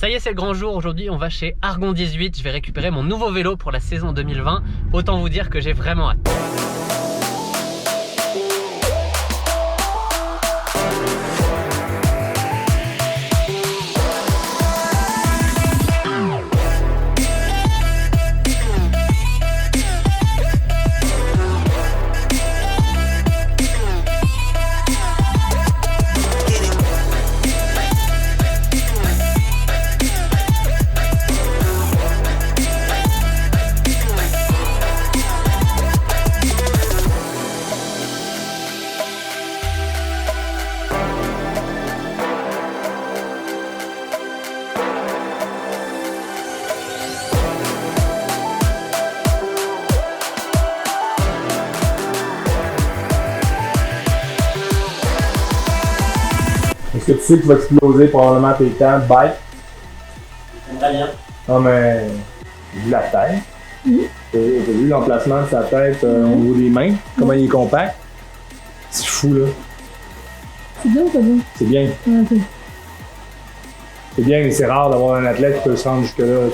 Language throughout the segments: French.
Ça y est, c'est le grand jour. Aujourd'hui, on va chez Argon 18. Je vais récupérer mon nouveau vélo pour la saison 2020. Autant vous dire que j'ai vraiment hâte. Est-ce que tu sais que tu vas exploser probablement tes temps de bike? J'aimerais bien. Ah, mais. J'ai vu la tête. T'as vu l'emplacement de sa tête au niveau des mains? Comment il est compact? C'est fou, là. C'est bien ou pas bien? C'est bien. Ok. C'est bien, mais c'est rare d'avoir un athlète qui peut se rendre jusque-là.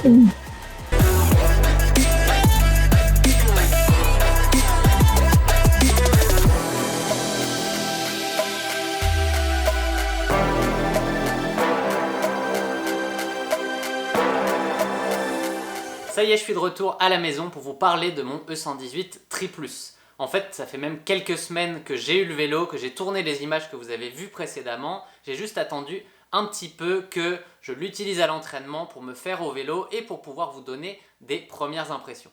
Ça y est, je suis de retour à la maison pour vous parler de mon E118 Triplus. En fait, ça fait même quelques semaines que j'ai eu le vélo, que j'ai tourné les images que vous avez vues précédemment. J'ai juste attendu un petit peu que je l'utilise à l'entraînement pour me faire au vélo et pour pouvoir vous donner des premières impressions.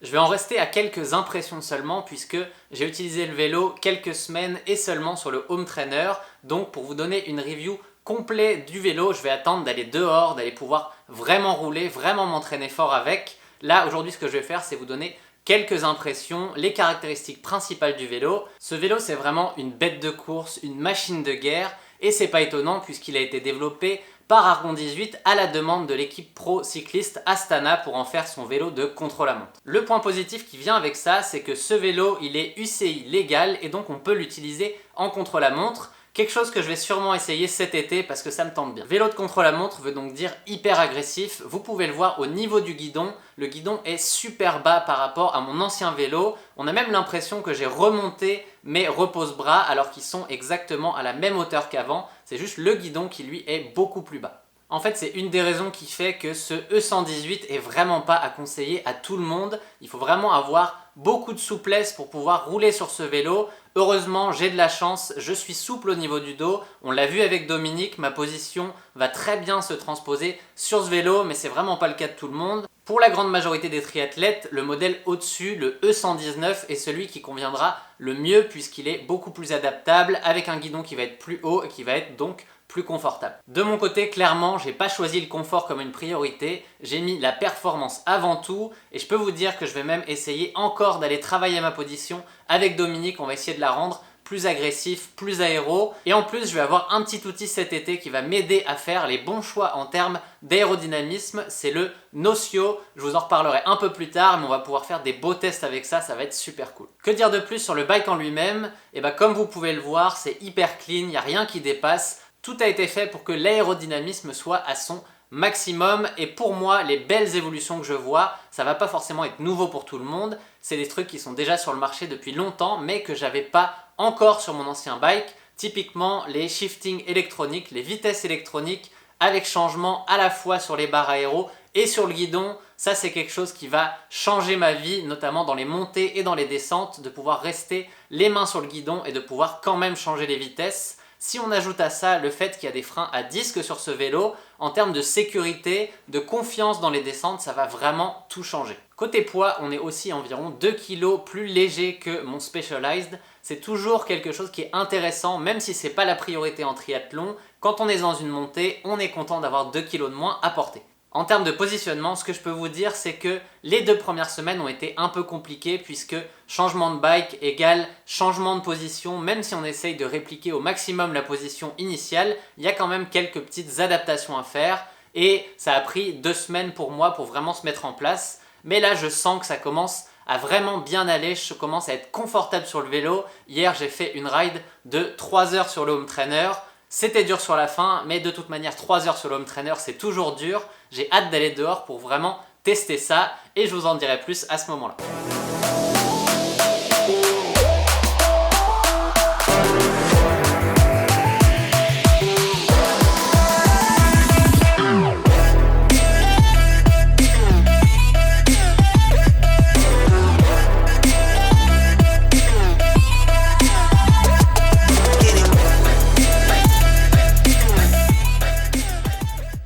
Je vais en rester à quelques impressions seulement puisque j'ai utilisé le vélo quelques semaines et seulement sur le home trainer. Donc pour vous donner une review complet du vélo, je vais attendre d'aller dehors, d'aller pouvoir vraiment rouler, vraiment m'entraîner fort avec. Là, aujourd'hui, ce que je vais faire, c'est vous donner quelques impressions, les caractéristiques principales du vélo. Ce vélo, c'est vraiment une bête de course, une machine de guerre, et c'est pas étonnant puisqu'il a été développé par Argon 18 à la demande de l'équipe pro cycliste Astana pour en faire son vélo de contre-la-montre. Le point positif qui vient avec ça, c'est que ce vélo, il est UCI légal et donc on peut l'utiliser en contre-la-montre. Quelque chose que je vais sûrement essayer cet été parce que ça me tente bien. Vélo de contre-la-montre veut donc dire hyper agressif. Vous pouvez le voir au niveau du guidon. Le guidon est super bas par rapport à mon ancien vélo. On a même l'impression que j'ai remonté mes repose-bras alors qu'ils sont exactement à la même hauteur qu'avant. C'est juste le guidon qui lui est beaucoup plus bas. En fait, c'est une des raisons qui fait que ce E118 est vraiment pas à conseiller à tout le monde. Il faut vraiment avoir beaucoup de souplesse pour pouvoir rouler sur ce vélo. Heureusement, j'ai de la chance, je suis souple au niveau du dos. On l'a vu avec Dominique, ma position va très bien se transposer sur ce vélo, mais c'est vraiment pas le cas de tout le monde. Pour la grande majorité des triathlètes, le modèle au-dessus, le E119, est celui qui conviendra le mieux puisqu'il est beaucoup plus adaptable avec un guidon qui va être plus haut et qui va être donc plus confortable. De mon côté, clairement, j'ai pas choisi le confort comme une priorité, j'ai mis la performance avant tout et je peux vous dire que je vais même essayer encore d'aller travailler ma position avec Dominique. On va essayer de la rendre plus agressif, plus aéro, et en plus je vais avoir un petit outil cet été qui va m'aider à faire les bons choix en termes d'aérodynamisme, c'est le Nocio. Je vous en reparlerai un peu plus tard, mais on va pouvoir faire des beaux tests avec ça, ça va être super cool. Que dire de plus sur le bike en lui-même? Et bah comme vous pouvez le voir, c'est hyper clean, il n'y a rien qui dépasse. Tout a été fait pour que l'aérodynamisme soit à son maximum et pour moi, les belles évolutions que je vois, ça va pas forcément être nouveau pour tout le monde. C'est des trucs qui sont déjà sur le marché depuis longtemps mais que j'avais pas encore sur mon ancien bike. Typiquement, les shifting électroniques, les vitesses électroniques avec changement à la fois sur les barres aéro et sur le guidon. Ça, c'est quelque chose qui va changer ma vie, notamment dans les montées et dans les descentes, de pouvoir rester les mains sur le guidon et de pouvoir quand même changer les vitesses. Si on ajoute à ça le fait qu'il y a des freins à disque sur ce vélo, en termes de sécurité, de confiance dans les descentes, ça va vraiment tout changer. Côté poids, on est aussi environ 2 kg plus léger que mon Specialized. C'est toujours quelque chose qui est intéressant, même si ce n'est pas la priorité en triathlon. Quand on est dans une montée, on est content d'avoir 2 kg de moins à porter. En termes de positionnement, ce que je peux vous dire, c'est que les 2 premières semaines ont été un peu compliquées puisque changement de bike égale changement de position. Même si on essaye de répliquer au maximum la position initiale, il y a quand même quelques petites adaptations à faire et ça a pris 2 semaines pour moi pour vraiment se mettre en place. Mais là, je sens que ça commence à vraiment bien aller, je commence à être confortable sur le vélo. Hier, j'ai fait une ride de 3 heures sur le home trainer. C'était dur sur la fin, mais de toute manière 3 heures sur le home trainer c'est toujours dur. J'ai hâte d'aller dehors pour vraiment tester ça et je vous en dirai plus à ce moment-là.